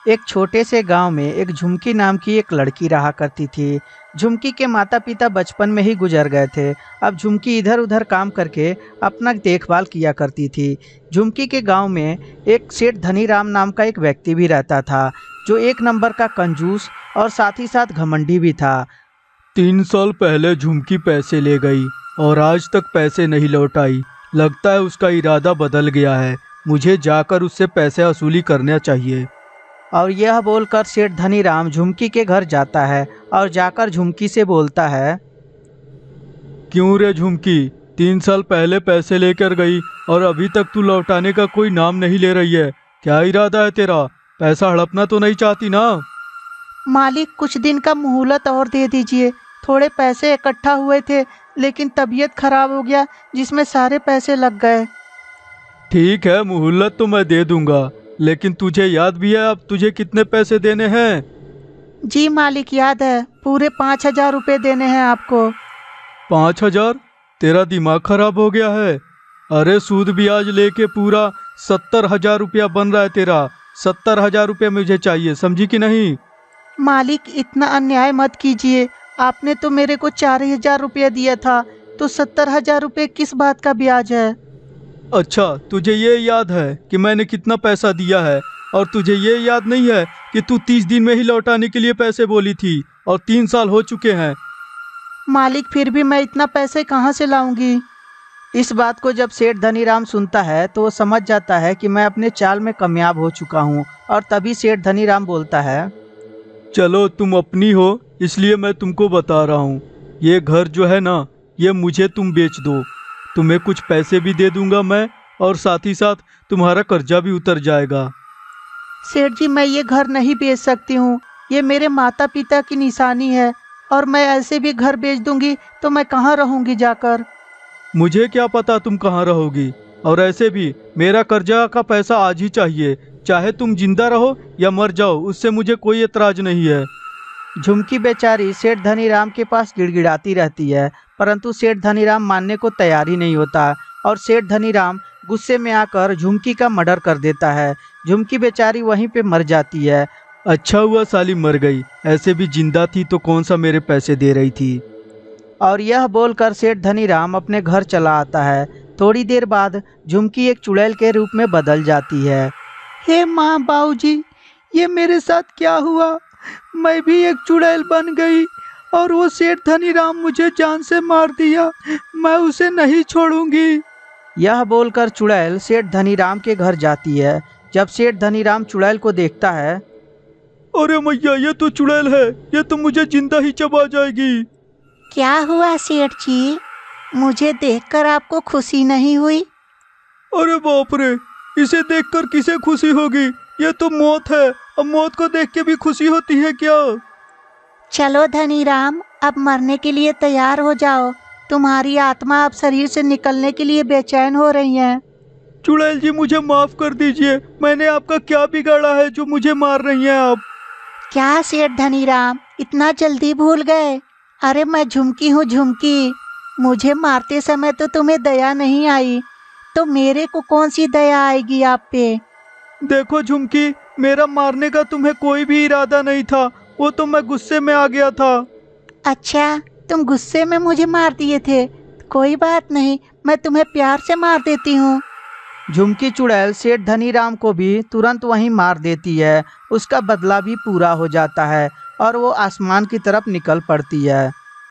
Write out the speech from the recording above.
एक छोटे से गांव में एक झुमकी नाम की एक लड़की रहा करती थी। झुमकी के माता पिता बचपन में ही गुजर गए थे। अब झुमकी इधर उधर काम करके अपना देखभाल किया करती थी। झुमकी के गांव में एक सेठ धनीराम नाम का एक व्यक्ति भी रहता था, जो एक नंबर का कंजूस और साथ ही साथ घमंडी भी था। 3 साल पहले झुमकी पैसे ले गई और आज तक पैसे नहीं लौटाई। लगता है उसका इरादा बदल गया है। मुझे जाकर उससे पैसे वसूली करना चाहिए। और यह बोलकर सेठ धनीराम झुमकी के घर जाता है और जाकर झुमकी से बोलता है, क्यों रे झुमकी, 3 साल पहले पैसे लेकर गई और अभी तक तू लौटाने का कोई नाम नहीं ले रही है। क्या इरादा है तेरा? पैसा हड़पना तो नहीं चाहती ना? मालिक कुछ दिन का मोहलत और दे दीजिए। थोड़े पैसे इकट्ठा हुए थे, लेकिन तबीयत खराब हो गया जिसमें सारे पैसे लग गए। ठीक है, मोहलत तो मैं दे दूंगा, लेकिन तुझे याद भी है अब तुझे कितने पैसे देने हैं? जी मालिक याद है, पूरे 5,000 रुपये देने हैं आपको। 5,000? तेरा दिमाग खराब हो गया है। अरे सूद ब्याज लेके पूरा 70,000 रुपया बन रहा है तेरा। 70,000 रुपया मुझे चाहिए, समझी कि नहीं? मालिक इतना अन्याय मत कीजिए। आपने तो मेरे को 4,000 रुपये दिया था, तो 70,000 रुपये किस बात का ब्याज है? अच्छा, तुझे ये याद है कि मैंने कितना पैसा दिया है, और तुझे ये याद नहीं है कि तू 30 दिन में ही लौटाने के लिए पैसे बोली थी और 3 साल हो चुके हैं। मालिक फिर भी मैं इतना पैसे कहाँ से लाऊंगी? इस बात को जब सेठ धनीराम सुनता है तो वो समझ जाता है कि मैं अपने चाल में कामयाब हो चुका हूँ। और तभी सेठ धनीराम बोलता है, चलो तुम अपनी हो इसलिए मैं तुमको बता रहा हूँ। ये घर जो है ना, ये मुझे तुम बेच दो। तुम्हें कुछ पैसे भी दे दूंगा मैं, और साथ ही साथ तुम्हारा कर्जा भी उतर जाएगा। सेठ जी मैं ये घर नहीं बेच सकती हूँ। ये मेरे माता पिता की निशानी है, और मैं ऐसे भी घर बेच दूंगी तो मैं कहाँ रहूंगी जाकर? मुझे क्या पता तुम कहाँ रहोगी, और ऐसे भी मेरा कर्जा का पैसा आज ही चाहिए। चाहे तुम जिंदा रहो या मर जाओ, उससे मुझे कोई एतराज नहीं है। झुमकी बेचारी सेठ धनीराम के पास गिड़गिड़ाती रहती है, परंतु सेठ धनीराम मानने को तैयार ही नहीं होता। और सेठ धनीराम गुस्से में आकर झुमकी का मर्डर कर देता है। झुमकी बेचारी वहीं पे मर जाती है। अच्छा हुआ साली मर गई, ऐसे भी जिंदा थी तो कौन सा मेरे पैसे दे रही थी। और यह बोलकर सेठ धनीराम अपने घर चला आता है। थोड़ी देर बाद झुमकी एक चुड़ैल के रूप में बदल जाती है। हे माँ बाबूजी, ये मेरे साथ क्या हुआ? मैं भी एक चुड़ैल बन गई और वो सेठ धनीराम मुझे जान से मार दिया। मैं उसे नहीं छोड़ूंगी। यह बोलकर चुड़ैल सेठ धनीराम के घर जाती है। जब सेठ धनीराम चुड़ैल को देखता है, अरे मैया, ये तो चुड़ैल है, ये तो मुझे जिंदा ही चबा जाएगी। क्या हुआ सेठ जी? मुझे देखकर आपको खुशी नहीं हुई? अरे बाप रे, इसे देखकर किसे खुशी होगी? ये तो मौत है, अब मौत को देख के भी खुशी होती है क्या? चलो धनीराम, अब मरने के लिए तैयार हो जाओ। तुम्हारी आत्मा अब शरीर से निकलने के लिए बेचैन हो रही है। चुड़ैल जी मुझे माफ कर दीजिए, मैंने आपका क्या बिगाड़ा है जो मुझे मार रही हैं आप? क्या सेठ धनीराम, इतना जल्दी भूल गए? अरे मैं झुमकी हूँ, झुमकी। मुझे मारते समय तो तुम्हें दया नहीं आई, तो मेरे को कौन सी दया आएगी आप पे? देखो झुमकी, मेरा मारने का तुम्हें कोई भी इरादा नहीं था, वो तो मैं गुस्से में आ गया था। अच्छा, तुम गुस्से में मुझे मार दिए थे? कोई बात नहीं, मैं तुम्हें प्यार से मार देती हूँ। झुमकी चुड़ैल सेठ धनीराम को भी तुरंत वहीं मार देती है। उसका बदला भी पूरा हो जाता है और वो आसमान की तरफ निकल पड़ती है।